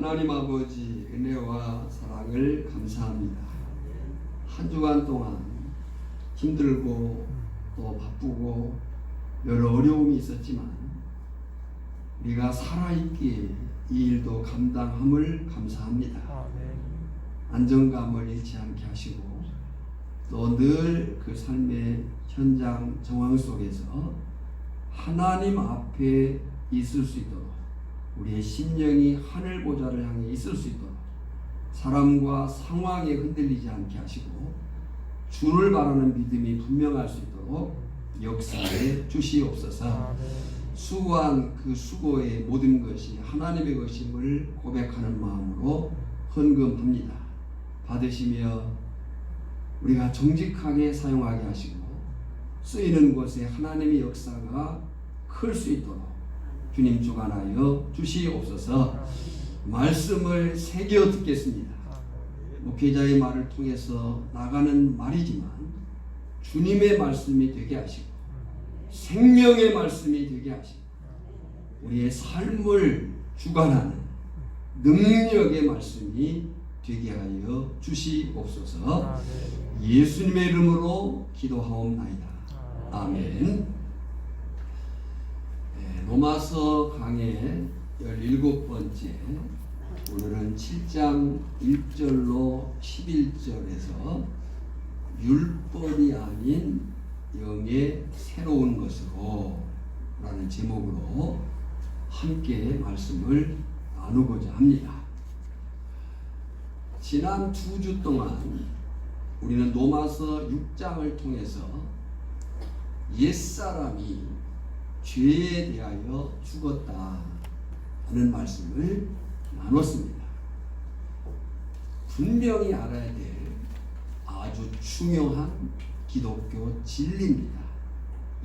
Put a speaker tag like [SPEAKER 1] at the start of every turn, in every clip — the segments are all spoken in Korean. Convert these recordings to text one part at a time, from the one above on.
[SPEAKER 1] 하나님 아버지 은혜와 사랑을 감사합니다. 한 주간 동안 힘들고 또 바쁘고 여러 어려움이 있었지만 우리가 살아있기에 이 일도 감당함을 감사합니다. 안정감을 잃지 않게 하시고 또 늘 그 삶의 현장 정황 속에서 하나님 앞에 있을 수 있도록 우리의 심령이 하늘 보좌를 향해 있을 수 있도록 사람과 상황에 흔들리지 않게 하시고 주를 바라는 믿음이 분명할 수 있도록 역사에 주시옵소서. 수고한 그 수고의 모든 것이 하나님의 것임을 고백하는 마음으로 헌금합니다. 받으시며 우리가 정직하게 사용하게 하시고 쓰이는 곳에 하나님의 역사가 클 수 있도록 주님 주관하여 주시옵소서. 말씀을 새겨 듣겠습니다. 목회자의 말을 통해서 나가는 말이지만 주님의 말씀이 되게 하시고 생명의 말씀이 되게 하시고 우리의 삶을 주관하는 능력의 말씀이 되게 하여 주시옵소서. 예수님의 이름으로 기도하옵나이다. 아멘. 로마서 강의 17번째, 오늘은 7장 1절로 11절에서 율법이 아닌 영의 새로운 것으로 라는 제목으로 함께 말씀을 나누고자 합니다. 지난 2주 동안 우리는 로마서 6장을 통해서 옛사람이 죄에 대하여 죽었다 하는 말씀을 나눴습니다. 분명히 알아야 될 아주 중요한 기독교 진리입니다.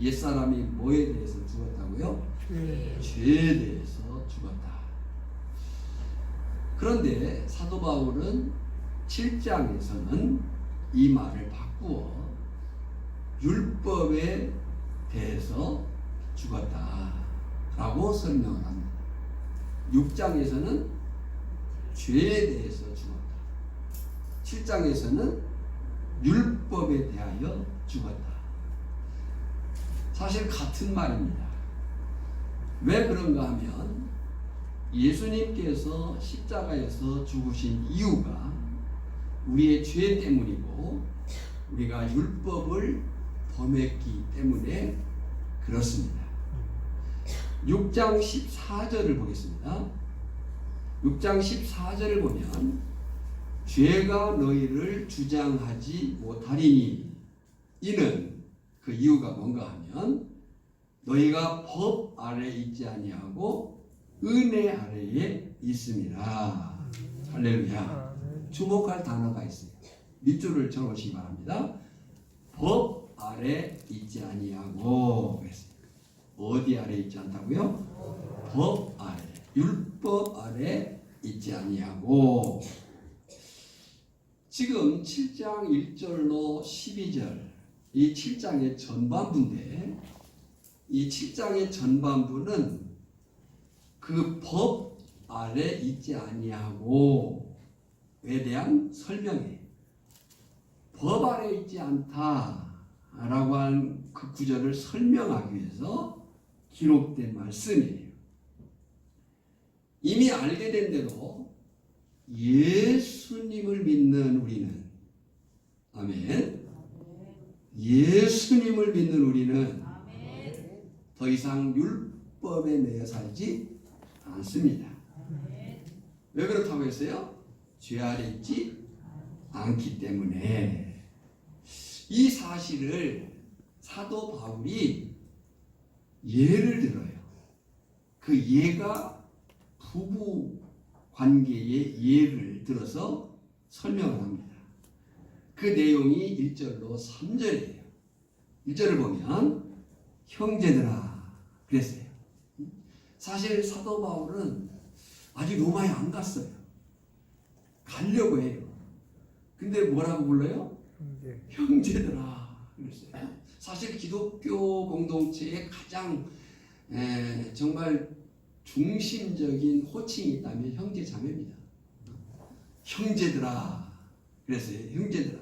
[SPEAKER 1] 옛사람이 뭐에 대해서 죽었다고요? 죄에 대해서 죽었다. 그런데 사도 바울은 7장에서는 이 말을 바꾸어 율법에 대해서 죽었다 라고 설명을 합니다. 6장에서는 죄에 대해서 죽었다. 7장에서는 율법에 대하여 죽었다. 사실 같은 말입니다. 왜 그런가 하면 예수님께서 십자가에서 죽으신 이유가 우리의 죄 때문이고 우리가 율법을 범했기 때문에 그렇습니다. 6장 14절을 보겠습니다. 6장 14절을 보면 죄가 너희를 주장하지 못하리니 이는 그 이유가 뭔가 하면 너희가 법 아래 있지 아니하고 은혜 아래에 있습니다. 할렐루야. 주목할 단어가 있습니다. 밑줄을 쳐놓으시기 바랍니다. 법 아래 있지 아니하고 그랬습니다. 어디 아래 있지 않다고요? 법 아래, 율법 아래 있지 아니하고. 지금 7장 1절로 12절 이 7장의 전반부인데 이 7장의 전반부는 그 법 아래 있지 아니하고에 대한 설명이에요. 법 아래 있지 않다라고 한 그 구절을 설명하기 위해서 기록된 말씀이에요. 이미 알게 된 대로 예수님을 믿는 우리는, 아멘. 예수님을 믿는 우리는 더 이상 율법에 매여 살지 않습니다. 왜 그렇다고 했어요? 죄 아래 있지 않기 때문에. 이 사실을 사도 바울이 예를 들어요. 그 예가 부부 관계의 예를 들어서 설명을 합니다. 그 내용이 1절로 3절이에요. 1절을 보면 형제들아 그랬어요. 사실 사도 바울은 아직 로마에 안 갔어요. 가려고 해요. 근데 뭐라고 불러요? 형제들아 그랬어요. 사실 기독교 공동체의 가장 정말 중심적인 호칭이 있다면 형제 자매입니다. 형제들아, 그랬어요. 형제들아,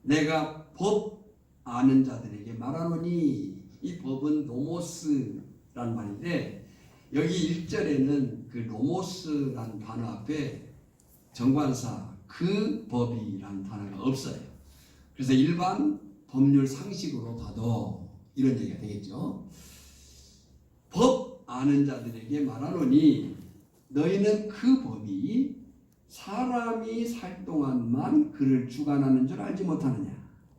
[SPEAKER 1] 내가 법 아는 자들에게 말하노니, 이 법은 노모스란 말인데, 여기 1절에는 그 노모스란 단어 앞에 정관사 그 법이란 단어가 없어요. 그래서 일반 법률 상식으로 봐도 이런 얘기가 되겠죠. 법 아는 자들에게 말하노니 너희는 그 법이 사람이 살 동안만 그를 주관하는 줄 알지 못하느냐.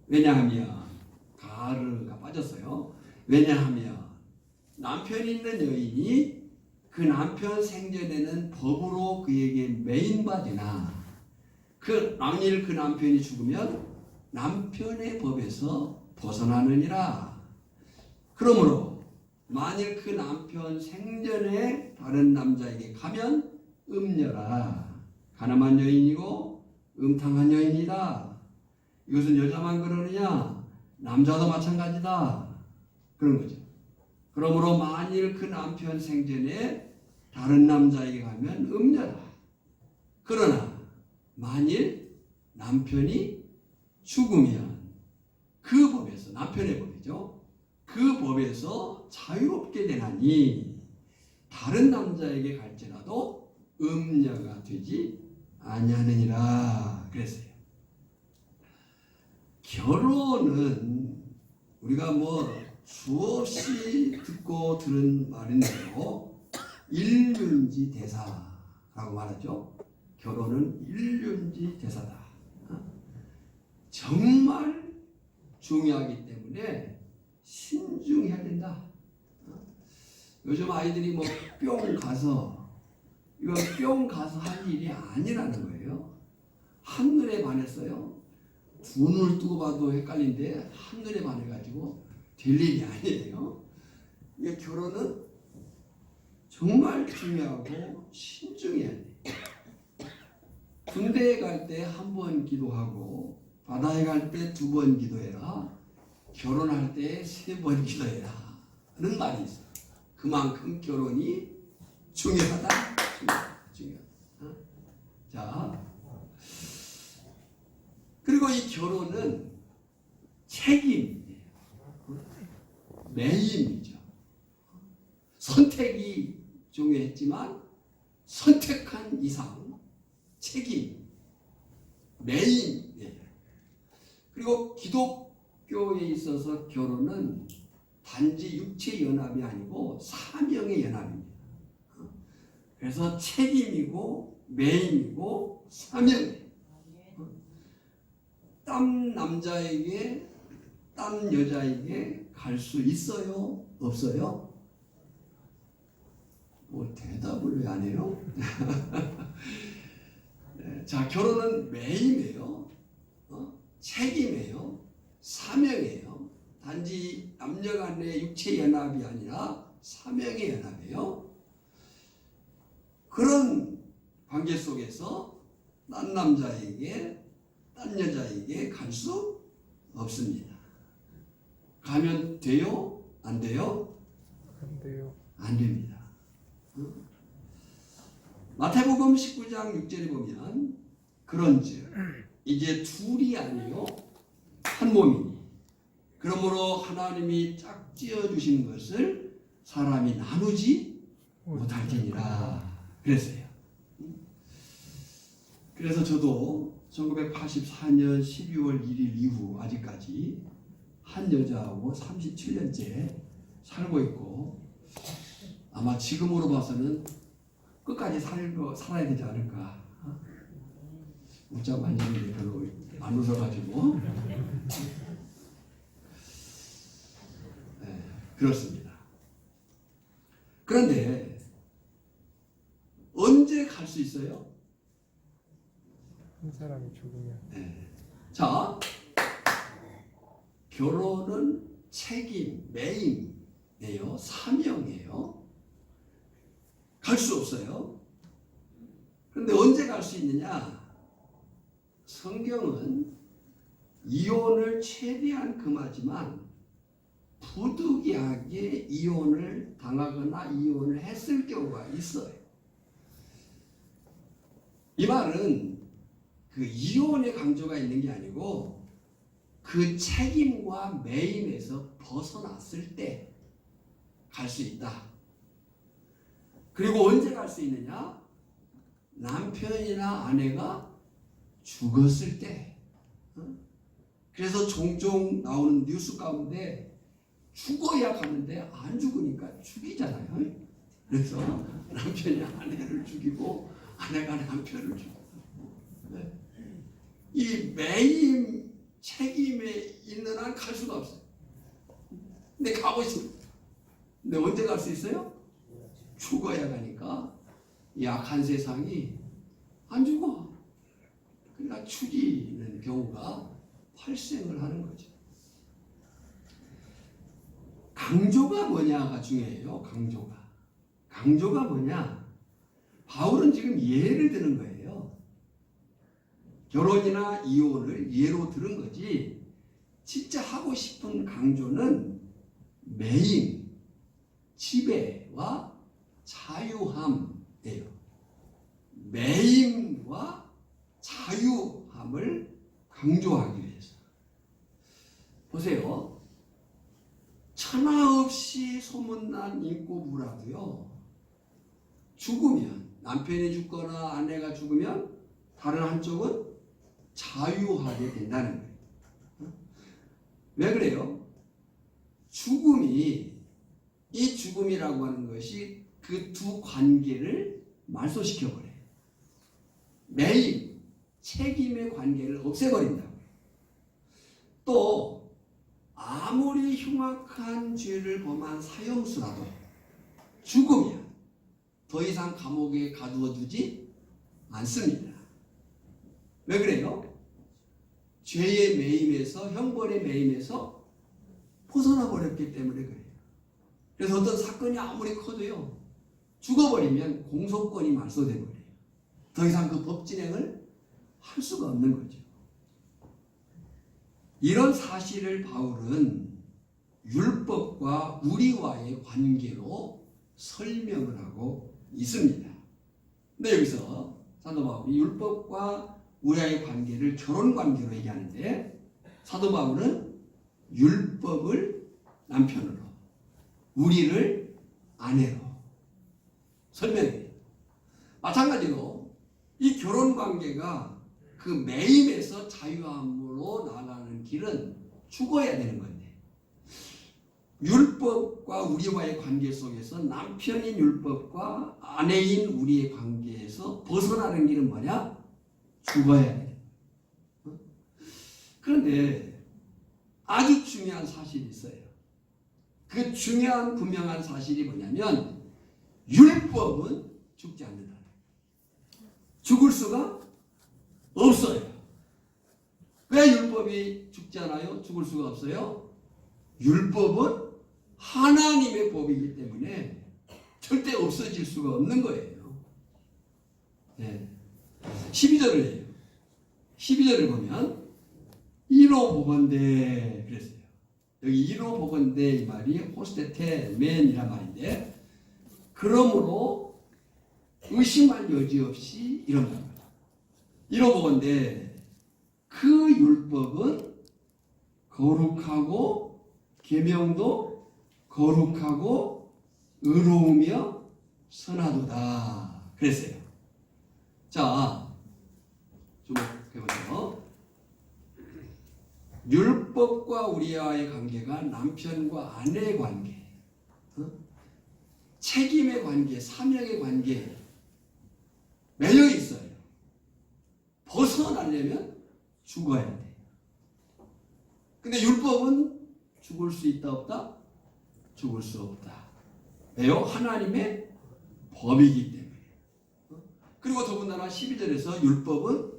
[SPEAKER 1] 왜냐하면 가르가 빠졌어요. 왜냐하면 남편이 있는 여인이 그 남편 생전에는 법으로 그에게 매인받으나 만일 그 남편이 죽으면 남편의 법에서 벗어나느니라. 그러므로 만일 그 남편 생전에 다른 남자에게 가면 음녀라. 가늠한 여인이고 음탕한 여인이다. 이것은 여자만 그러느냐? 남자도 마찬가지다. 그런 거죠. 그러므로 만일 그 남편 생전에 다른 남자에게 가면 음녀다. 그러나 만일 남편이 죽으면 그 법에서, 남편의 법이죠, 그 법에서 자유롭게 되나니 다른 남자에게 갈지라도 음녀가 되지 아니하느니라 그랬어요. 결혼은 우리가 수없이 듣고 들은 말인데요, 일륜지 대사라고 말하죠. 결혼은 일륜지 대사다. 정말 중요하기 때문에 신중해야 된다. 요즘 아이들이 뿅 가서, 이거 뿅 가서 할 일이 아니라는 거예요. 한눈에 반했어요. 두 눈을 뜨고 봐도 헷갈린데 한눈에 반해가지고 될 일이 아니에요. 이게 결혼은 정말 중요하고 신중해야 돼. 군대에 갈 때 한 번 기도하고 바다에 갈 때 2번 기도해라. 결혼할 때 3번 기도해라. 하는 말이 있어. 그만큼 결혼이 중요하다. 중요하다. 자, 그리고 이 결혼은 책임이에요. 매임이죠. 선택이 중요했지만 선택한 이상 책임, 매임이에요. 그리고 기독교에 있어서 결혼은 단지 육체 연합이 아니고 사명의 연합입니다. 그래서 책임이고 매임이고 사명이에요. 딴 남자에게, 딴 여자에게 갈 수 있어요? 없어요? 대답을 왜 안 해요? 네, 자, 결혼은 매임이에요. 책임이에요. 사명이에요. 단지 남녀 간의 육체 연합이 아니라 사명의 연합이에요. 그런 관계 속에서 딴 남자에게, 딴 여자에게 갈 수 없습니다. 가면 돼요? 안 돼요?
[SPEAKER 2] 안 돼요.
[SPEAKER 1] 안 됩니다. 마태복음 19장 6절에 보면 그런즉 이제 둘이 아니요 한 몸이니 그러므로 하나님이 짝지어 주신 것을 사람이 나누지 못할 테니라 그랬어요. 그래서 저도 1984년 12월 1일 이후 아직까지 한 여자하고 37년째 살고 있고, 아마 지금으로 봐서는 끝까지 살아야 되지 않을까. 웃자고 앉았는데 별로 안 웃어가지고. 네, 그렇습니다. 그런데 언제 갈 수 있어요?
[SPEAKER 2] 한 사람이 죽으면.
[SPEAKER 1] 네. 자, 결혼은 책임, 매임이에요. 사명이에요. 갈 수 없어요. 그런데 언제 갈 수 있느냐? 성경은 이혼을 최대한 금하지만 부득이하게 이혼을 당하거나 이혼을 했을 경우가 있어요. 이 말은 그 이혼의 강조가 있는 게 아니고 그 책임과 매임에서 벗어났을 때 갈 수 있다. 그리고 언제 갈 수 있느냐? 남편이나 아내가 죽었을 때. 그래서 종종 나오는 뉴스 가운데 죽어야 가는데 안 죽으니까 죽이잖아요. 그래서 남편이 아내를 죽이고 아내가 남편을 죽이고. 이 매임 책임에 있는 한 갈 수가 없어요. 근데 가고 있습니다. 근데 언제 갈 수 있어요? 죽어야 가니까 이 악한 세상이 안 죽어. 그러니까 죽이는 경우가 발생을 하는 거죠. 강조가 뭐냐가 중요해요. 강조가 뭐냐? 바울은 지금 예를 드는 거예요. 결혼이나 이혼을 예로 들은 거지 진짜 하고 싶은 강조는 매임, 지배와 자유함이에요. 매임과 자유함을 강조하기 위해서. 보세요. 천하 없이 소문난 인꼬부라도요. 죽으면 남편이 죽거나 아내가 죽으면 다른 한쪽은 자유하게 된다는 거예요. 왜 그래요? 이 죽음이라고 하는 것이 그 두 관계를 말소시켜버려요. 매임, 책임의 관계를 없애버린다고요. 또 아무리 흉악한 죄를 범한 사형수라도 죽으면 더 이상 감옥에 가두어 두지 않습니다. 왜 그래요? 죄의 매임에서, 형벌의 매임에서 벗어나 버렸기 때문에 그래요. 그래서 어떤 사건이 아무리 커도요, 죽어버리면 공소권이 말소돼 버려요. 더 이상 그 법 진행을 할 수가 없는 거죠. 이런 사실을 바울은 율법과 우리와의 관계로 설명을 하고 있습니다. 근데 여기서 사도 바울이 율법과 우리와의 관계를 결혼 관계로 얘기하는데, 사도 바울은 율법을 남편으로, 우리를 아내로 설명해요. 마찬가지로 이 결혼 관계가 그 매임에서 자유함으로 나가는 길은 죽어야 되는 건데, 율법과 우리와의 관계 속에서 남편인 율법과 아내인 우리의 관계에서 벗어나는 길은 뭐냐? 죽어야 돼. 그런데 아주 중요한 사실이 있어요. 그 중요한 분명한 사실이 뭐냐면 율법은 죽지 않는다. 죽을 수가 없어요. 왜 율법이 죽지 않아요? 죽을 수가 없어요? 율법은 하나님의 법이기 때문에 절대 없어질 수가 없는 거예요. 네. 12절을 해요. 12절을 보면 이로 보건대 그랬어요. 여기 이로 보건대 이 말이 호스테테 맨이란 말인데, 그러므로 의심할 여지 없이 이런 말입니다. 이로 보건대 그 율법은 거룩하고 계명도 거룩하고 의로우며 선하도다 그랬어요. 자, 주목해보세요. 율법과 우리와의 관계가 남편과 아내의 관계, 책임의 관계, 사명의 관계 매여 있어요. 벗어나려면 죽어야 돼. 근데 율법은 죽을 수 있다 없다? 죽을 수 없다. 왜요? 하나님의 법이기 때문에. 그리고 더군다나 12절에서 율법은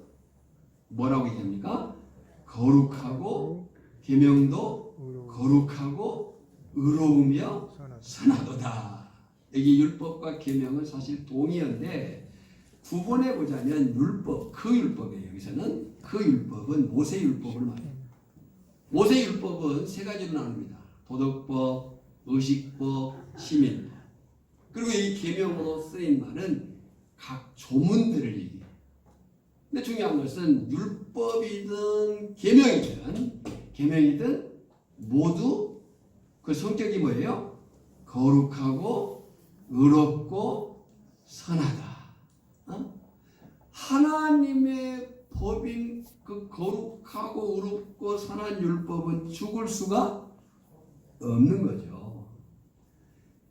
[SPEAKER 1] 뭐라고 얘기합니까? 거룩하고 계명도 거룩하고 의로우며 선하도다. 여기 율법과 계명은 사실 동의어인데 구분해 보자면 율법, 그 율법이에요. 여기서는 그 율법은 모세 율법을 말해요. 모세 율법은 세 가지로 나눕니다. 도덕법, 의식법, 시민법. 그리고 이 계명으로 쓰인 말은 각 조문들을 얘기해요. 근데 중요한 것은 율법이든 계명이든 모두 그 성격이 뭐예요? 거룩하고 의롭고 선하다. 하나님의 법인 그 거룩하고 의롭고 선한 율법은 죽을 수가 없는 거죠.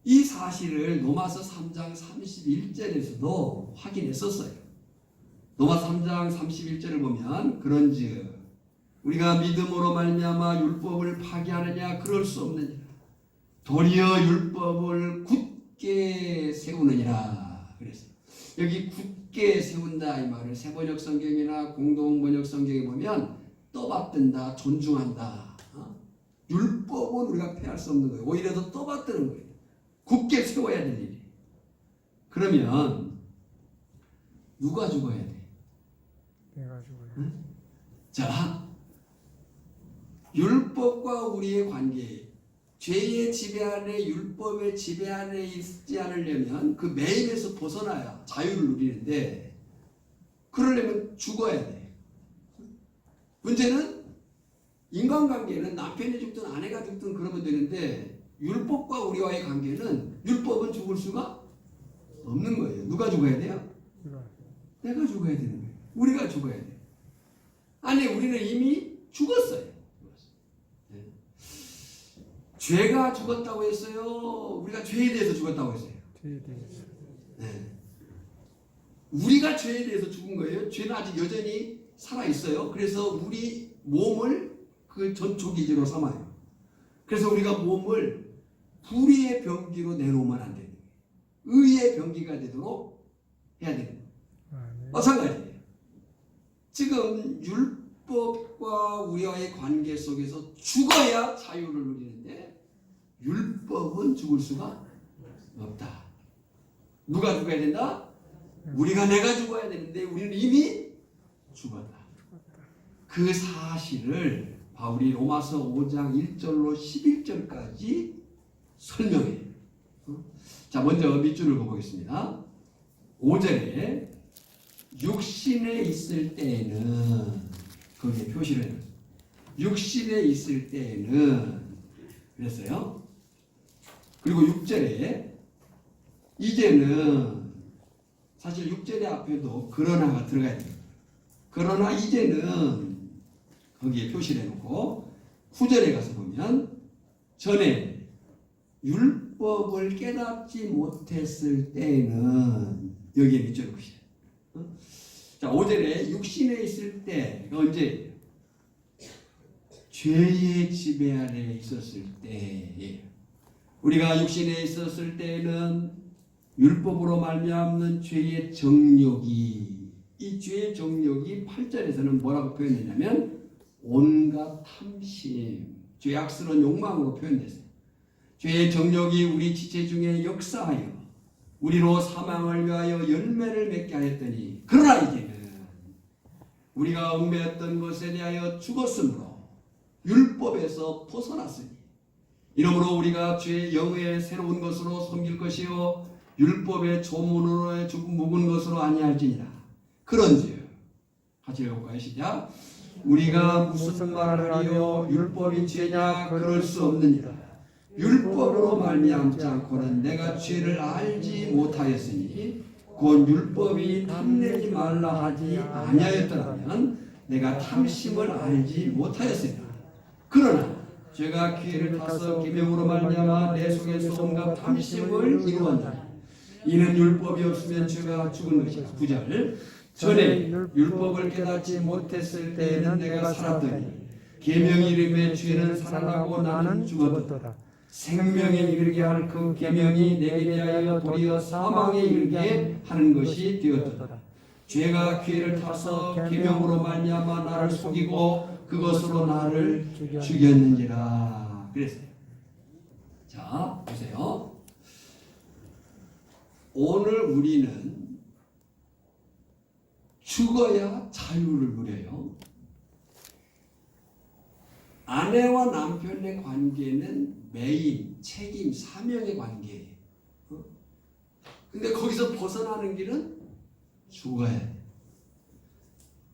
[SPEAKER 1] 이 사실을 로마서 3장 31절에서도 확인했었어요. 로마서 3장 31절을 보면 그런즉 우리가 믿음으로 말미암아 율법을 파기하느냐 그럴 수 없느니라. 도리어 율법을 굳게 세우느니라 그랬어요. 여기 굳게 세운다 이 말을 새번역 성경이나 공동번역 성경에 보면 떠받든다, 존중한다. 율법은 우리가 폐할 수 없는 거예요. 오히려 더 떠받드는 거예요. 굳게 세워야 될 일이. 그러면 누가 죽어야 돼?
[SPEAKER 2] 내가 죽어요.
[SPEAKER 1] 응? 자, 율법과 우리의 관계, 죄의 지배 안에 율법의 지배 안에 있지 않으려면 그 매임에서 벗어나야 자유를 누리는데 그러려면 죽어야 돼. 문제는 인간관계는 남편이 죽든 아내가 죽든 그러면 되는데 율법과 우리와의 관계는 율법은 죽을 수가 없는 거예요. 누가 죽어야 돼요? 내가 죽어야 되는 거예요. 우리가 죽어야 돼요. 아니 우리는 이미 죽었어요. 네. 죄가 죽었다고 했어요? 우리가 죄에 대해서 죽었다고 했어요?
[SPEAKER 2] 죄에 대해서.
[SPEAKER 1] 네. 우리가 죄에 대해서 죽은 거예요. 죄는 아직 여전히 살아있어요. 그래서 우리 몸을 그 전초기지로 삼아요. 그래서 우리가 몸을 불의의 병기로 내놓으면 안 되는 거예요. 의의 병기가 되도록 해야 되는 거예요.
[SPEAKER 2] 네.
[SPEAKER 1] 마찬가지예요. 지금 율법과 우리와의 관계 속에서 죽어야 자유를 누리는데 율법은 죽을 수가 없다. 누가 죽어야 된다? 내가 죽어야 되는데 우리는 이미 죽었다. 그 사실을 바울이 로마서 5장 1절로 11절까지 설명해요. 자, 먼저 밑줄을 보겠습니다. 5절에 육신에 있을 때에는 거기에 표시를 해놨어요. 육신에 있을 때에는 그랬어요. 그리고 6절에 이제는 사실 6절의 앞에도 그러나가 들어가야 돼요. 그러나 이제는 거기에 표시를 해놓고 9절에 가서 보면 전에 율법을 깨닫지 못했을 때는 여기에 밑줄 보시죠. 자, 5절에 육신에 있을 때가 언제예요? 죄의 지배 아래 있었을 때예요. 우리가 육신에 있었을 때는 율법으로 말미암는 죄의 정욕이 이 죄의 정욕이 8절에서는 뭐라고 표현했냐면 온갖 탐심, 죄악스러운 욕망으로 표현됐어요. 죄의 정욕이 우리 지체 중에 역사하여 우리로 사망을 위하여 열매를 맺게 하였더니 그러나 이제는 우리가 얽매였던 것에 대하여 죽었으므로 율법에서 벗어났으니 이러므로 우리가 죄의 영의 새로운 것으로 섬길 것이요 율법의 조문으로 묵은 것으로 아니할지니라. 그런즉 같이 읽어볼까요? 시작. 우리가 무슨 말을 하여 율법이 죄냐 그럴 수 없느니라. 율법으로 말미암지 않고는 내가 죄를 알지 못하였으니 곧 율법이 탐내지 말라 하지 아니하였더라면 내가 탐심을 알지 못하였으리라. 그러나 죄가 기회를 타서 계명으로 말미암아 내 속에서 온갖 탐심을 이루었나니 이는 율법이 없으면 죄가 죽은 것이다. 9절 전에 율법을 깨닫지 못했을 때에는 내가 살았더니 계명이 이름에 죄는 살아나고 나는 죽었도다. 생명에 이르게 할 그 계명이 내게 대하여 도리어 사망에 이르게 하는 것이 되었도다. 죄가 기회를 타서 계명으로 말미암아 나를 속이고 그것으로 나를 죽였느니라. 그랬어요. 자, 보세요. 오늘 우리는 죽어야 자유를 누려요. 아내와 남편의 관계는 매임, 책임, 사명의 관계예요. 근데 거기서 벗어나는 길은 죽어야 돼.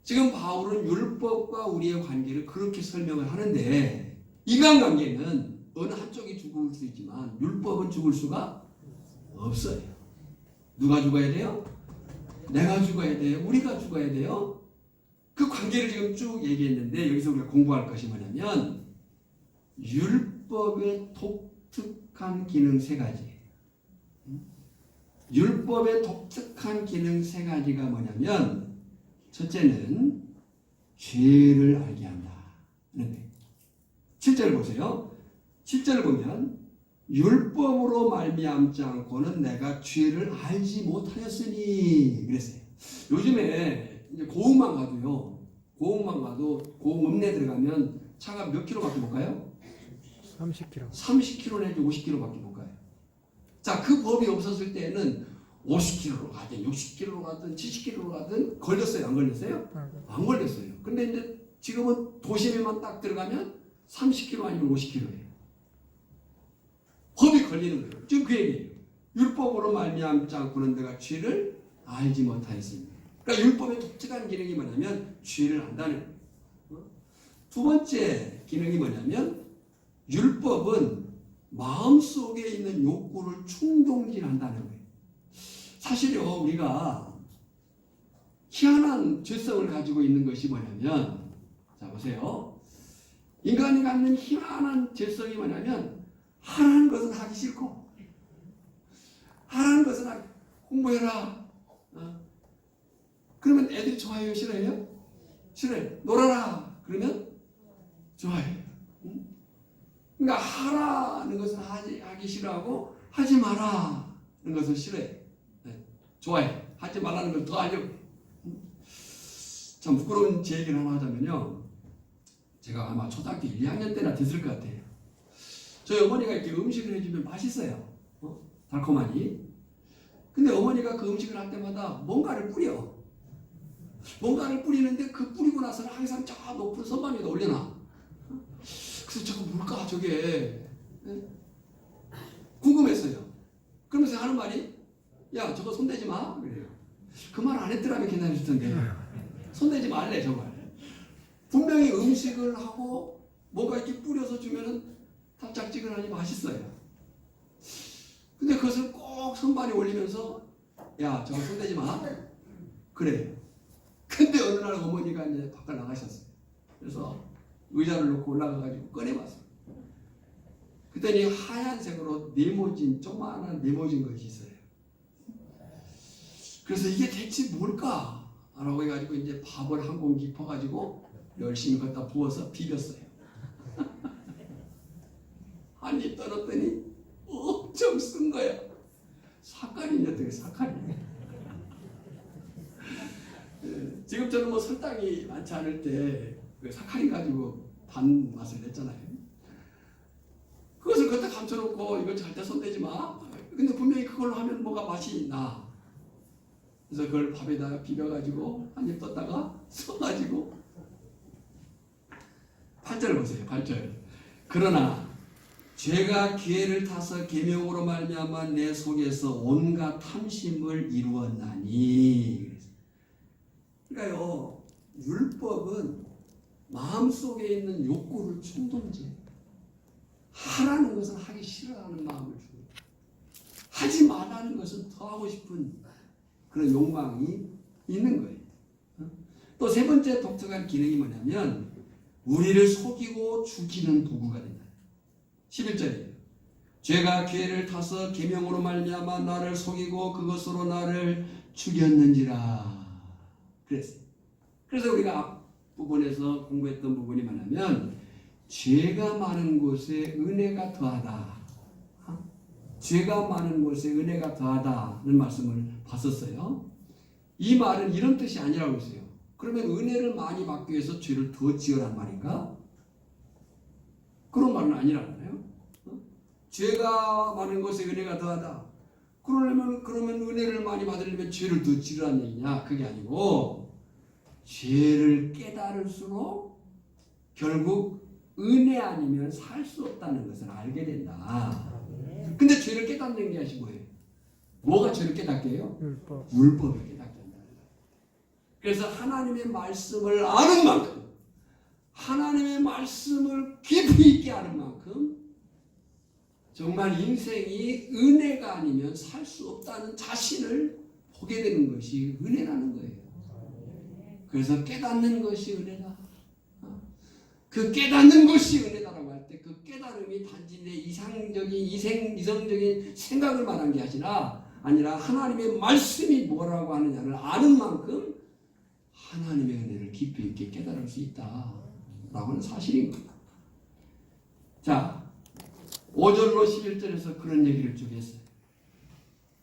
[SPEAKER 1] 지금 바울은 율법과 우리의 관계를 그렇게 설명을 하는데 인간관계는 어느 한쪽이 죽을 수 있지만 율법은 죽을 수가 없어요. 누가 죽어야 돼요? 내가 죽어야 돼요? 우리가 죽어야 돼요? 그 관계를 지금 쭉 얘기했는데 여기서 우리가 공부할 것이 뭐냐면 율법의 독특한 기능 세 가지. 율법의 독특한 기능 세 가지가 뭐냐면 첫째는 죄를 알게 한다. 7절 보세요. 7절 보면 율법으로 말미암지 않고는 내가 죄를 알지 못하였으니 그랬어요. 요즘에 이제 고흥만 가도 고흥 읍내 들어가면 차가 몇 킬로밖에 못 가요?
[SPEAKER 2] 30km.
[SPEAKER 1] 30km 내지 50km밖에 못 가요. 자, 그 법이 없었을 때는 50km로 가든 60km로 가든 70km로 가든 걸렸어요? 안 걸렸어요? 안 걸렸어요. 근데 이제 지금은 도심에만 딱 들어가면 30km 아니면 50km예요. 법이 걸리는 거예요. 지금 그 얘기예요. 율법으로 말미암지 않고는 내가 죄를 알지 못하였습니다. 그러니까 율법의 독특한 기능이 뭐냐면 죄를 안다는 거예요. 두 번째 기능이 뭐냐면 율법은 마음속에 있는 욕구를 충동질한다는 거예요. 사실요, 우리가 희한한 죄성을 가지고 있는 것이 뭐냐면, 자 보세요. 인간이 갖는 희한한 죄성이 뭐냐면 하라는 것은 하기 싫고 하라는 것은 공부해라. 그러면 애들이 좋아해요? 싫어해요? 싫어해요. 놀아라. 그러면 좋아해요. 그러니까 하라는 것은 하기 싫어하고 하지 마라는 것을 싫어해. 좋아해. 하지 말라는 걸 더 하려고. 참 부끄러운 제 얘기를 하나 하자면요. 제가 아마 초등학교 1, 2학년 때나 됐을 것 같아요. 저희 어머니가 이렇게 음식을 해주면 맛있어요. 달콤하니. 근데 어머니가 그 음식을 할 때마다 뭔가를 뿌려. 뭔가를 뿌리는데 그 뿌리고 나서는 항상 저 높은 선반 위에 올려놔. 그래서 저거 뭘까 저게 궁금했어요. 그러면서 하는 말이 야 저거 손대지 마 그래요. 그 말 안 했더라면 괜찮을 텐데 손대지 말래 정말. 분명히 음식을 하고 뭐가 이렇게 뿌려서 주면은 달짝지근하니 맛있어요. 근데 그것을 꼭 선반에 올리면서 야 저거 손대지 마 그래요. 근데 어느 날 어머니가 이제 바깥 나가셨어요. 그래서 의자를 놓고 올라가가지고 꺼내봤어요. 그랬더니 하얀색으로 네모진 조그마한 네모진 것이 있어요. 그래서 이게 대체 뭘까? 라고 해가지고 이제 밥을 한 공기 퍼가지고 열심히 갖다 부어서 비볐어요. 한 입 떨었더니 엄청 쓴 거야. 사카린이 어떻게 사카린? 지금처럼 뭐 설탕이 많지 않을 때 사카린 가지고 반 맛을 냈잖아요. 그것을 갖다 감춰놓고 이거 절대 손대지 마. 근데 분명히 그걸로 하면 뭐가 맛이 나. 그래서 그걸 밥에다가 비벼가지고 한 입 떴다가 써가지고 8절 보세요. 8절. 그러나 죄가 기회를 타서 계명으로 말미암아 내 속에서 온갖 탐심을 이루었나니. 그러니까요, 율법은 마음속에 있는 욕구를 충동제. 하라는 것은 하기 싫어하는 마음을 주고 하지 말라는 것은 더 하고 싶은 그런 욕망이 있는 거예요. 또 세 번째 독특한 기능이 뭐냐면 우리를 속이고 죽이는 도구가 된다. 11절이에요. 죄가 기회를 타서 계명으로 말미암아 나를 속이고 그것으로 나를 죽였는지라. 그랬어요. 그래서 우리가 앞부분에서 공부했던 부분이 뭐냐면 죄가 많은 곳에 은혜가 더하다. 죄가 많은 곳에 은혜가 더하다는 말씀을 봤었어요. 이 말은 이런 뜻이 아니라고 했어요. 그러면 은혜를 많이 받기 위해서 죄를 더 지으란 말인가? 그런 말은 아니라잖아요. 죄가 많은 곳에 은혜가 더하다. 그러면 은혜를 많이 받으려면 죄를 더 지으란 얘기냐? 그게 아니고 죄를 깨달을수록 결국 은혜 아니면 살 수 없다는 것을 알게 된다. 근데 죄를 깨닫는 게 뭐예요? 뭐가 죄를 깨닫게 해요?
[SPEAKER 2] 율법.
[SPEAKER 1] 율법이 깨닫게 한다는 거예요. 그래서 하나님의 말씀을 아는 만큼, 하나님의 말씀을 깊이 있게 아는 만큼 정말 인생이 은혜가 아니면 살 수 없다는 자신을 보게 되는 것이 은혜라는 거예요. 그래서 깨닫는 것이 은혜다. 그 깨닫는 것이 은혜다라고 할 때 그 깨달음이 단지 내 이성적인 생각을 말한 게 아니라 하나님의 말씀이 뭐라고 하느냐를 아는 만큼 하나님의 은혜를 깊이 있게 깨달을 수 있다라고 하는 사실인 겁니다. 자, 5절로 11절에서 그런 얘기를 쭉 했어요.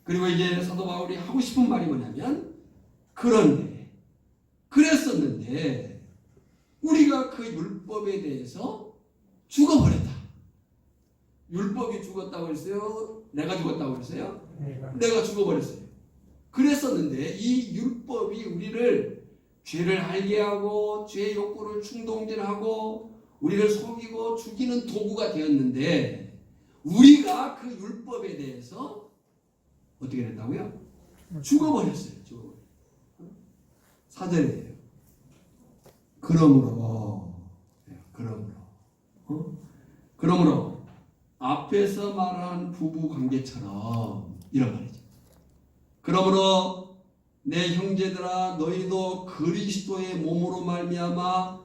[SPEAKER 1] 그리고 이제 사도 바울이 하고 싶은 말이 뭐냐면, 그런데 그랬었는데 우리가 그 율법에 대해서 죽어버렸다. 율법이 죽었다고 했어요? 내가 죽었다고 했어요? 내가 죽어버렸어요. 그랬었는데 이 율법이 우리를 죄를 알게 하고 죄의 욕구를 충동질하고 우리를 속이고 죽이는 도구가 되었는데, 우리가 그 율법에 대해서 어떻게 됐다고요? 죽어버렸어요. 사절이에요. 그러므로 앞에서 말한 부부 관계처럼, 이런 말이죠. 그러므로 내 형제들아, 너희도 그리스도의 몸으로 말미암아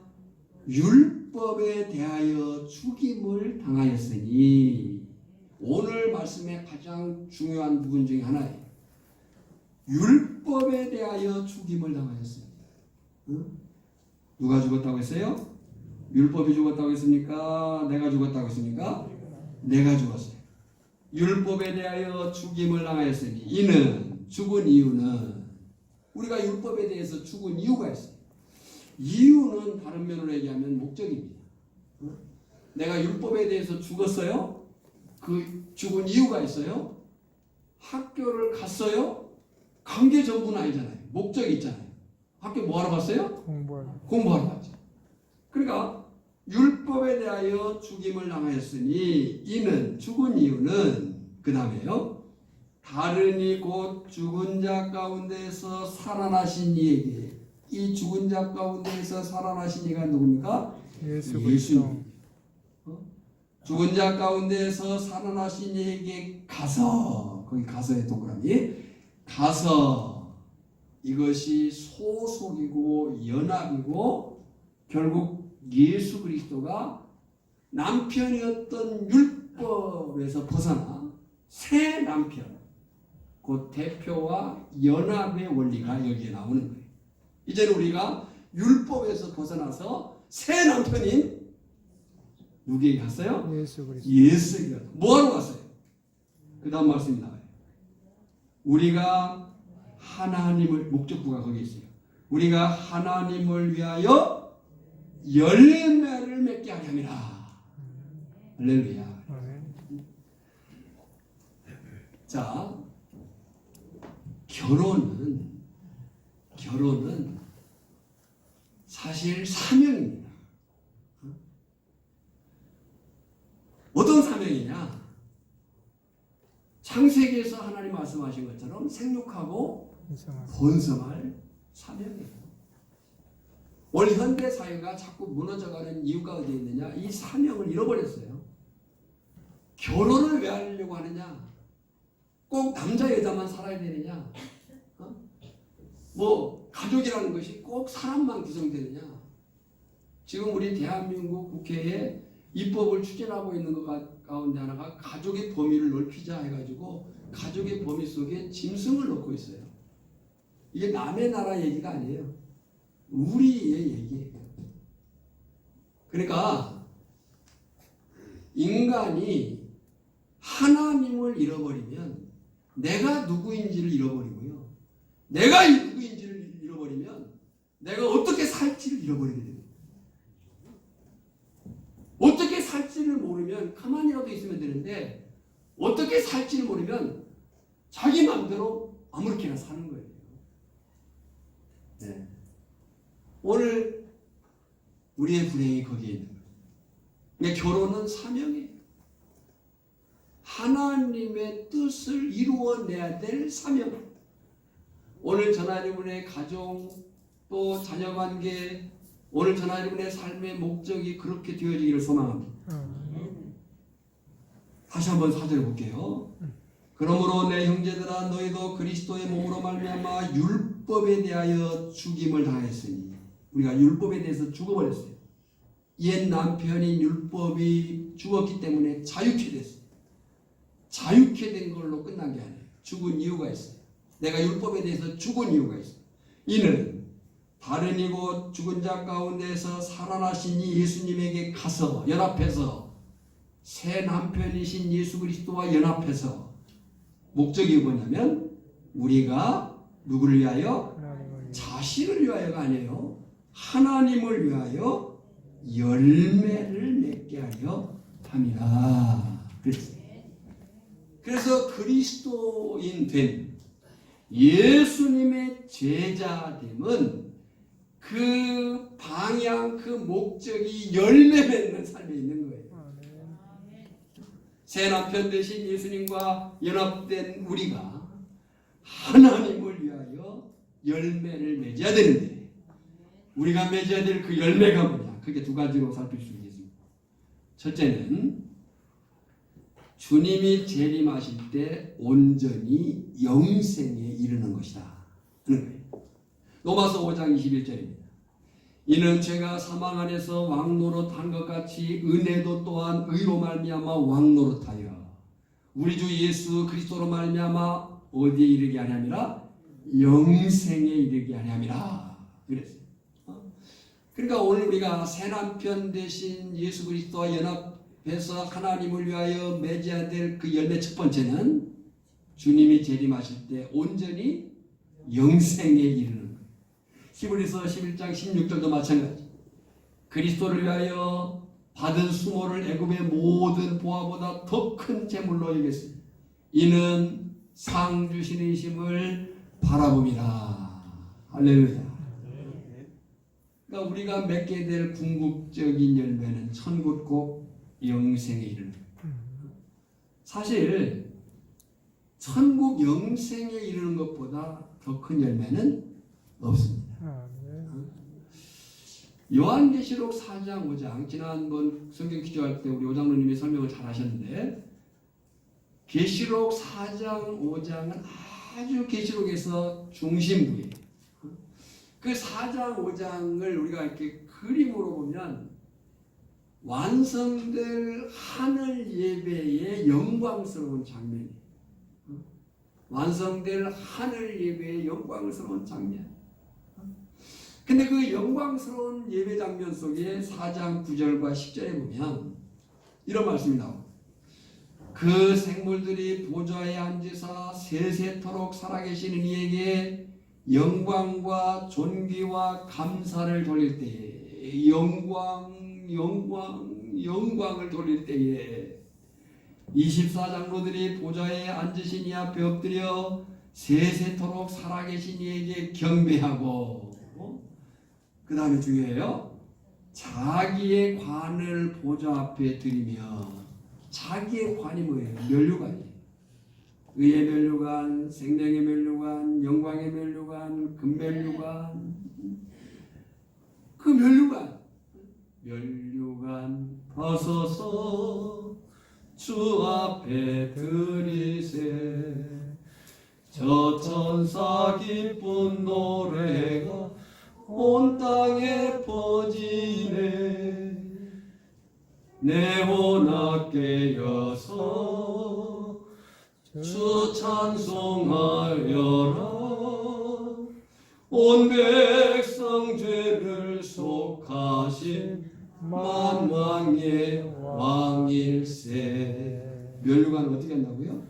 [SPEAKER 1] 율법에 대하여 죽임을 당하였으니, 오늘 말씀의 가장 중요한 부분 중에 하나예요. 율법에 대하여 죽임을 당하였습니다. 누가 죽었다고 했어요? 율법이 죽었다고 했습니까? 내가 죽었다고 했습니까? 내가 죽었어요. 율법에 대하여 죽임을 당하였으니, 이는, 죽은 이유는, 우리가 율법에 대해서 죽은 이유가 있어요. 이유는 다른 면으로 얘기하면 목적입니다. 내가 율법에 대해서 죽었어요? 그 죽은 이유가 있어요? 학교를 갔어요? 간 게 전부는 아니잖아요. 목적이 있잖아요. 학교 뭐하러 갔어요? 공부하러 갔죠. 그러니까 율법에 대하여 죽임을 당하였으니, 이는, 죽은 이유는, 그 다음에요, 다른 이 곧 죽은 자 가운데서 살아나신 이에게, 이 죽은 자 가운데서 살아나신 이가 누굽니까? 예수입니다. 죽은 자 가운데서 살아나신 이에게 가서, 거기 가서의 동그라미, 가서, 이것이 소속이고 연합이고, 결국 예수 그리스도가 남편이었던 율법에서 벗어나 새 남편, 그 대표와 연합의 원리가 여기에 나오는 거예요. 이제는 우리가 율법에서 벗어나서 새 남편인 누구에게 갔어요? 예수에게 갔어요. 뭐하러 갔어요? 그 다음 말씀이 나와요. 우리가 하나님을, 목적구가 거기 있어요. 우리가 하나님을 위하여 열매를 맺게 하려 함이라. 할렐루야. 자, 결혼은 사실 사명입니다. 어떤 사명이냐? 창세기에서 하나님 말씀하신 것처럼 생육하고 번성할 사명이에요. 오늘 현대 사회가 자꾸 무너져가는 이유가 어디에 있느냐? 이 사명을 잃어버렸어요. 결혼을 왜 하려고 하느냐? 꼭 남자 여자만 살아야 되느냐? 뭐 가족이라는 것이 꼭 사람만 구성되느냐? 지금 우리 대한민국 국회에 입법을 추진하고 있는 것 가운데 하나가 가족의 범위를 넓히자 해가지고 가족의 범위 속에 짐승을 넣고 있어요. 이게 남의 나라 얘기가 아니에요. 우리의 얘기예요. 그러니까 인간이 하나님을 잃어버리면 내가 누구인지를 잃어버리고요. 내가 누구인지를 잃어버리면 내가 어떻게 살지를 잃어버리게 됩니다. 어떻게 살지를 모르면 가만히라도 있으면 되는데, 어떻게 살지를 모르면 자기 마음대로 아무렇게나 사는 거예요. 네. 오늘 우리의 불행이 거기에 있는 거예요. 그러니까 결혼은 사명이에요. 하나님의 뜻을 이루어내야 될 사명. 오늘 전하리문의 가정 또 자녀관계, 오늘 저나 여러분의 삶의 목적이 그렇게 되어지기를 소망합니다. 다시 한번 4절 볼게요. 그러므로 내 형제들아 너희도 그리스도의 몸으로 말미암아 율법에 대하여 죽임을 당했으니, 우리가 율법에 대해서 죽어버렸어요. 옛 남편인 율법이 죽었기 때문에 자유케 됐어요. 자유케 된 걸로 끝난 게 아니에요. 죽은 이유가 있어요. 내가 율법에 대해서 죽은 이유가 있어요. 이는 다른 이고 죽은 자 가운데서 살아나신 이 예수님에게 가서 연합해서 새 남편이신 예수 그리스도와 연합해서, 목적이 뭐냐면 우리가 누구를 위하여? 자신을 위하여가 아니에요. 하나님을 위하여 열매를 맺게 하려 함이라. 그래서 그리스도인 된 예수님의 제자됨은 그 방향, 그 목적이 열매 맺는 삶에 있는 거예요. 새 남편 되신 예수님과 연합된 우리가 하나님을 위하여 열매를 맺어야 되는데, 우리가 맺어야 될 그 열매가 뭐냐? 그게 두 가지로 살필 수 있겠습니다. 첫째는 주님이 재림하실 때 온전히 영생에 이르는 것이다 하는 거예요. 로마서 5장 21절입니다. 이는 죄가 사망 안에서 왕노릇한 것 같이 은혜도 또한 의로 말미암아 왕노릇하여 우리 주 예수 그리스도로 말미암아 어디에 이르게 하냐미라? 영생에 이르게 하냐미라. 그랬어요. 그러니까 오늘 우리가 새 남편 대신 예수 그리스도와 연합해서 하나님을 위하여 맺어야 될 그 열매 첫 번째는 주님이 재림하실 때 온전히 영생에 이르는 거예요. 히브리서 11장 16절도 마찬가지. 그리스도를 위하여 받은 수모를 애굽의 모든 보화보다 더 큰 재물로 여겼습니다. 이는 상 주시는 이심을 바라봅니다. 할렐루야. 그러니까 우리가 맺게 될 궁극적인 열매는 천국 꼭 영생에 이르는 거예요. 사실 천국 영생에 이르는 것보다 더 큰 열매는 없습니다. 요한계시록 4장 5장, 지난번 성경 기조할 때 우리 오장로님이 설명을 잘 하셨는데, 계시록 4장 5장은 아주 계시록에서 중심부예요. 그 4장 5장을 우리가 이렇게 그림으로 보면 완성될 하늘 예배의 영광스러운 장면이에요. 완성될 하늘 예배의 영광스러운 장면. 근데 그 영광스러운 예배 장면 속에 4장 9절과 10절에 보면 이런 말씀이 나옵니다. 그 생물들이 보좌에 앉으사 세세토록 살아계시는 이에게 영광과 존귀와 감사를 돌릴 때에, 영광을 돌릴 때에 24장로들이 보좌에 앉으신 이 앞에 엎드려 세세토록 살아계신 이에게 경배하고, 그 다음에 중요해요. 자기의 관을 보좌 앞에 드리며, 자기의 관이 뭐예요? 면류관이에요. 의의 면류관, 생명의 면류관, 영광의 면류관, 금면류관. 그 면류관 벗어서 주 앞에 드리세. 저 천사 기쁜 노래가 온 땅에 퍼지네. 내 혼합게 여서 주 찬송하여라. 온 백성 죄를 속하신 만왕의 왕일세. 면류관 어떻게 한다고요?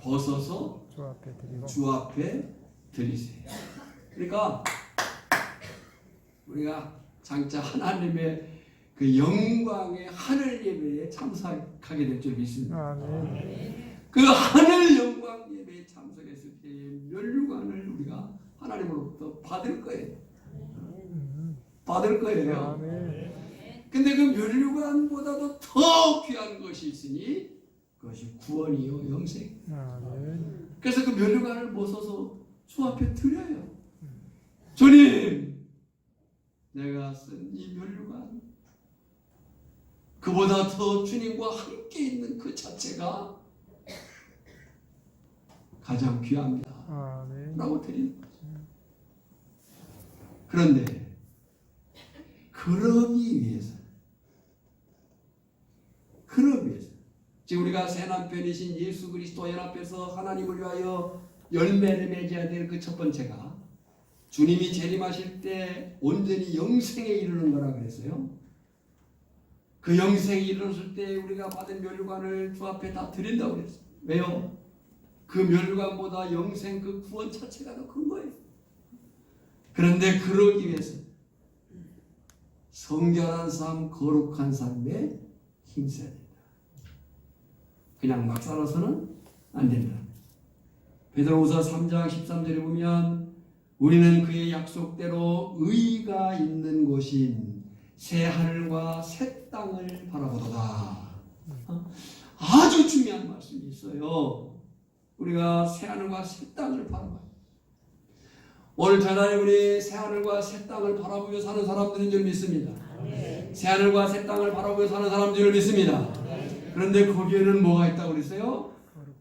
[SPEAKER 1] 벗어서 주 앞에 드리세요. 그러니까 우리가 장차 하나님의 그 영광의 하늘 예배에 참석하게 될 줄 믿습니다. 그 하늘 영광 예배에 참석했을 때 면류관을 우리가 하나님으로부터 받을 거예요. 받을 거예요. 근데 그 면류관보다도 더 귀한 것이 있으니 그것이 구원이요 영생. 그래서 그 면류관을 벗어서 주 앞에 드려요. 주님, 내가 쓴 이 면류관, 그보다 더 주님과 함께 있는 그 자체가 가장 귀합니다.
[SPEAKER 2] 아멘.
[SPEAKER 1] 라고 드리는 거죠. 그런데 그러기 위해서 지금 우리가 새 남편이신 예수 그리스도 연합해서 하나님을 위하여 열매를 맺어야 될 그 첫 번째가 주님이 재림하실 때 온전히 영생에 이르는 거라 그랬어요. 그 영생에 이르렀을 때 우리가 받은 면류관을 주 앞에 다 드린다고 그랬어요. 왜요? 그 면류관보다 영생 그 구원 자체가 더 큰 거예요. 그런데 그러기 위해서 성결한 삶, 거룩한 삶에 힘써야 된다. 그냥 막 살아서는 안 된다. 베드로후서 3장 13절에 보면 우리는 그의 약속대로 의가 있는 곳인 새 하늘과 새 땅을 바라보도다. 아주 중요한 말씀이 있어요. 우리가 새 하늘과 새 땅을 바라봐요. 오늘 저녁에 우리 새 하늘과 새 땅을 바라보며 사는 사람들인 줄 믿습니다. 새 하늘과 새 땅을 바라보며 사는 사람인 줄 믿습니다. 그런데 거기에는 뭐가 있다고 그랬어요?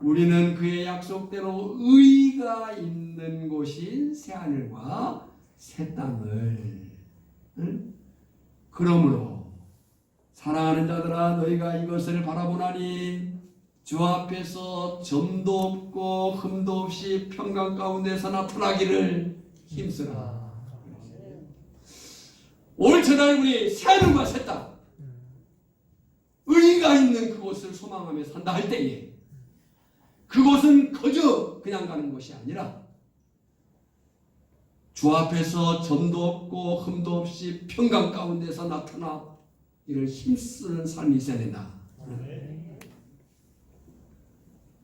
[SPEAKER 1] 우리는 그의 약속대로 의가 있는 곳인 새 하늘과 새 땅을. 그러므로 사랑하는 자들아, 너희가 이것을 바라보나니 주 앞에서 점도 없고 흠도 없이 평강 가운데서 나타나기를 힘쓰라. 오늘 저녁 우리 새 하늘과 새 땅, 의가 있는 그곳을 소망하며 산다 할 때에 그곳은 그저 그냥 가는 곳이 아니라 주 앞에서 점도 없고 흠도 없이 평강 가운데서 나타나 이를 힘쓰는 삶이 있어야 된다.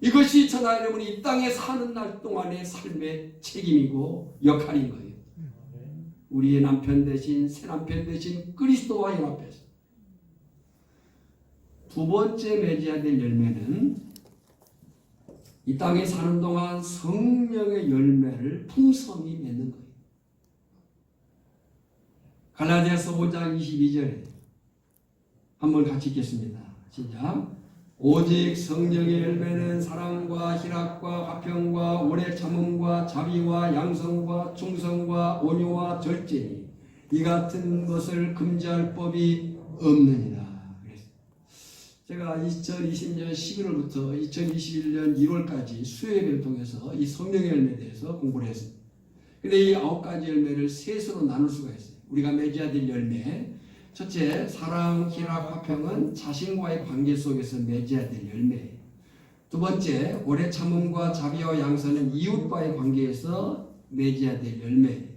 [SPEAKER 1] 이것이 저나 여러분이 이 땅에 사는 날 동안의 삶의 책임이고 역할인 거예요. 우리의 남편 대신 새 남편 대신 그리스도와 연합해서 두 번째 맺어야 될 열매는 이 땅에 사는 동안 성령의 열매를 풍성히 맺는 거예요. 갈라디아서 5장 22절에 한번 같이 읽겠습니다. 시작. 오직 성령의 열매는 사랑과 희락과 화평과 오래 참음과 자비와 양성과 충성과 온유와 절제니 이 같은 것을 금지할 법이 없느니라. 제가 2020년 11월부터 2021년 1월까지 수요예배를 통해서 이 성령의 열매에 대해서 공부를 했습니다. 근데 이 9가지 열매를 셋으로 나눌 수가 있어요. 우리가 맺어야 될 열매. 첫째, 사랑, 희락, 화평은 자신과의 관계 속에서 맺어야 될 열매예요. 두 번째, 오래 참음과 자비와 양선은 이웃과의 관계에서 맺어야 될 열매예요.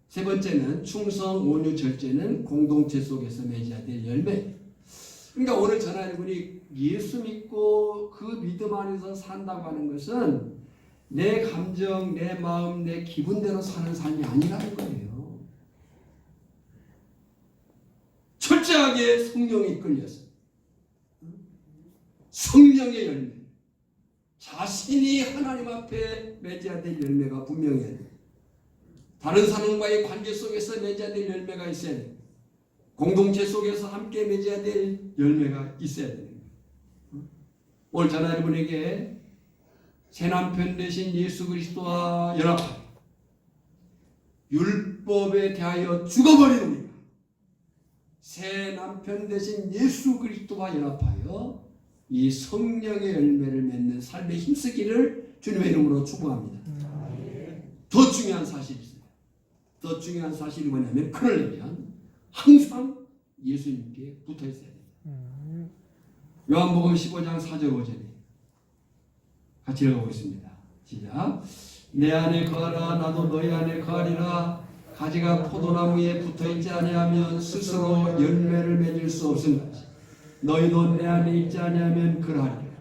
[SPEAKER 1] 세 번째는 충성, 온유, 절제는 공동체 속에서 맺어야 될 열매예요. 그러니까 오늘 전하 여러분이 예수 믿고 그 믿음 안에서 산다고 하는 것은 내 감정, 내 마음, 내 기분대로 사는 삶이 아니라는 거예요. 철저하게 성령이 이끌려서 성령의 열매, 자신이 하나님 앞에 맺어야 될 열매가 분명해야 돼요. 다른 사람과의 관계 속에서 맺어야 될 열매가 있어야 돼요. 공동체 속에서 함께 맺어야 될 열매가 있어야 돼요. 오늘 저는 여러분에게 새 남편 되신 예수 그리스도와 연합하여 율법에 대하여 죽어버린 우리가 새 남편 되신 예수 그리스도와 연합하여 이 성령의 열매를 맺는 삶에 힘쓰기를 주님의 이름으로 축복합니다. 더 중요한 사실이 있어요. 더 중요한 사실이 뭐냐면 그러려면 항상 예수님께 붙어 있어야 됩니다. 요한복음 15장 4절 5절에 같이 읽어보겠습니다. 시작. 내 안에 거하라 나도 너희 안에 거하리라. 가지가 포도나무에 붙어있지 아니하면 스스로 열매를 맺을 수 없음같이 너희도 내 안에 있지 아니하면 그러하리라.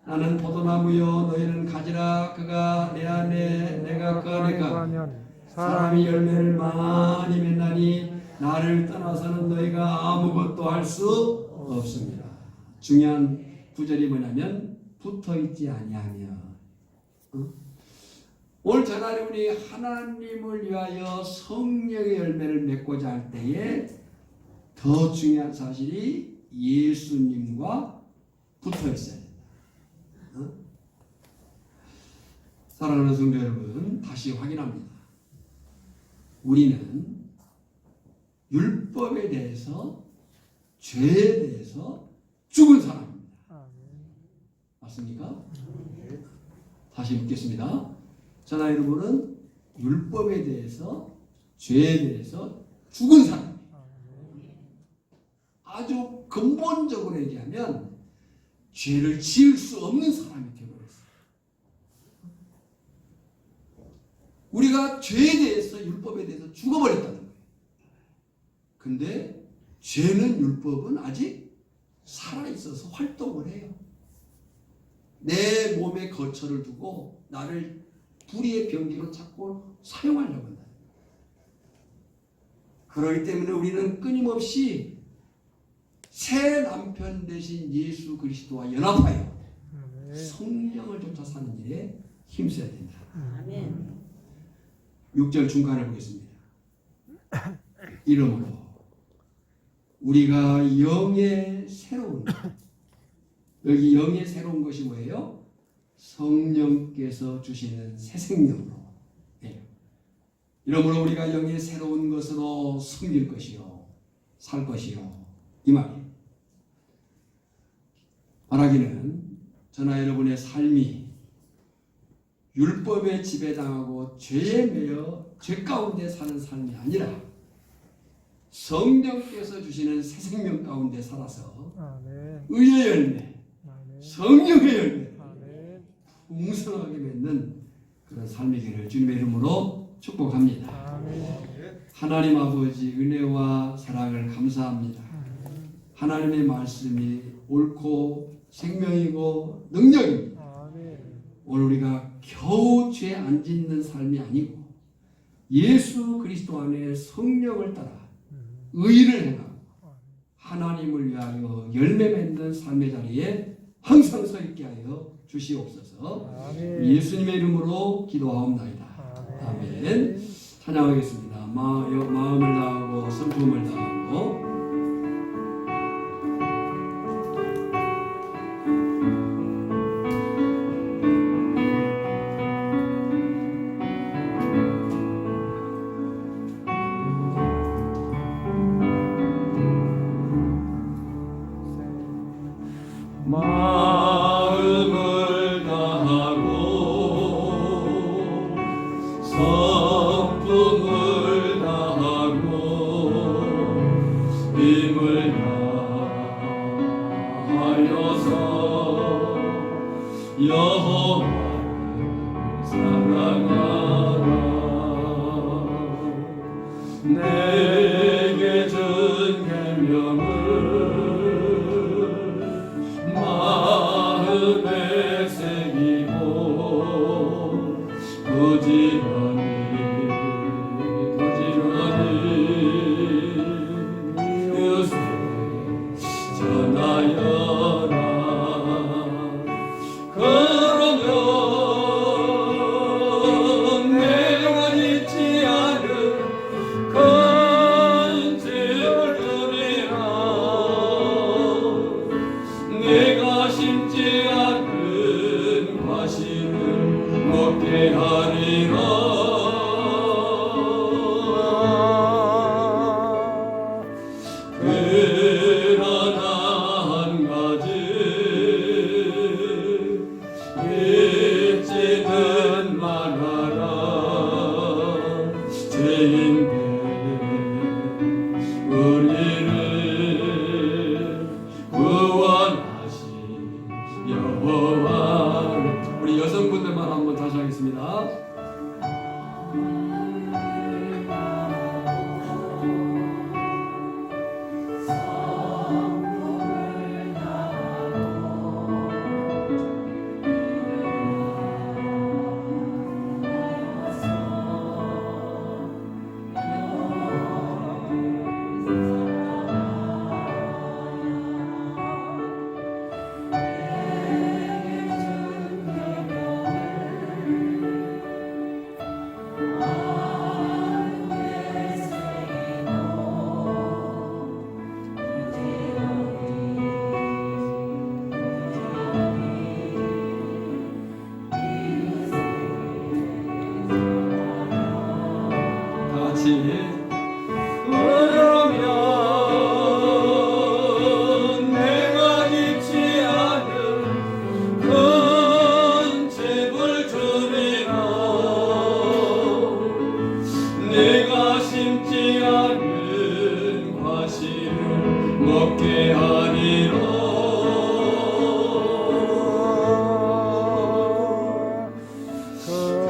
[SPEAKER 1] 나는 포도나무요 너희는 가지라. 그가 내 안에 내가 그 안에 가면 사람이 열매를 많이 맺나니 나를 떠나서는 너희가 아무것도 할 수 없습니다. 중요한 구절이 뭐냐면 붙어있지 아니하며 오늘 저날 우리 하나님을 위하여 성령의 열매를 맺고자 할 때에 더 중요한 사실이 예수님과 붙어 있어야 된다. 어? 사랑하는 성도 여러분, 다시 확인합니다. 우리는 율법에 대해서, 죄에 대해서 죽은 사람입니다. 맞습니까? 다시 묻겠습니다. 저나 여러분은 율법에 대해서, 죄에 대해서 죽은 사람입니다. 아주 근본적으로 얘기하면 죄를 지을 수 없는 사람이 되어버렸어요. 우리가 죄에 대해서, 율법에 대해서 죽어버렸다는 거예요. 근데 죄는, 율법은 아직 살아있어서 활동을 해요. 내 몸에 거처를 두고 나를 불의의 병기로 자꾸 사용하려고 한다. 그렇기 때문에 우리는 끊임없이 새 남편 되신 예수 그리스도와 연합하여 성령을 쫓아 사는 일에 힘써야 된다.
[SPEAKER 3] 아멘.
[SPEAKER 1] 6절 중간에 보겠습니다. 이러므로 우리가 영의 새로운 것, 여기 영의 새로운 것이 뭐예요? 성령께서 주시는 새 생명으로. 네. 이러므로 우리가 영의 새로운 것으로 섬길 것이요, 살 것이요, 이 말이에요. 말하기는 저나 여러분의 삶이 율법에 지배당하고 죄에 매여 죄 가운데 사는 삶이 아니라 성령께서 주시는 새 생명 가운데 살아서 의의 열매, 성령의 열매, 풍성하게 맺는 그런 삶이 되기를 주님의 이름으로 축복합니다. 하나님 아버지 은혜와 사랑을 감사합니다. 하나님의 말씀이 옳고 생명이고 능력입니다. 오늘 우리가 겨우 죄 안 짓는 삶이 아니고 예수 그리스도 안에 성령을 따라 의를 행하고 하나님을 위하여 열매 맺는 삶의 자리에 항상 서 있게 하여 주시옵소서. 예수님의 이름으로 기도하옵나이다. 아멘. 찬양하겠습니다. 마음을 다하고 성품을 다하고
[SPEAKER 4] 마음을 다하고 성품을 다하고 힘을 다하여서 여호와를 사랑하라. 내게 준 계명을 마음에 새기고 부지런히 유세 전하여라. 그러면 내가 잊지 않은 그 그러면 내가 잊지 않은 큰 집을 주리라. 내가 심지 않은 과실을 먹게 하리라.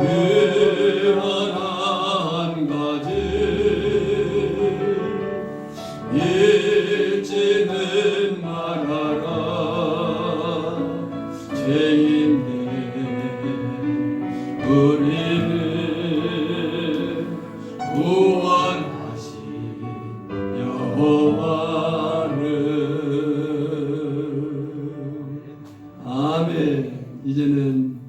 [SPEAKER 4] 그러나 한 가지 잊지는 말아라. 죄인된 우리를 구원하신 여호와를. 아멘. 이제는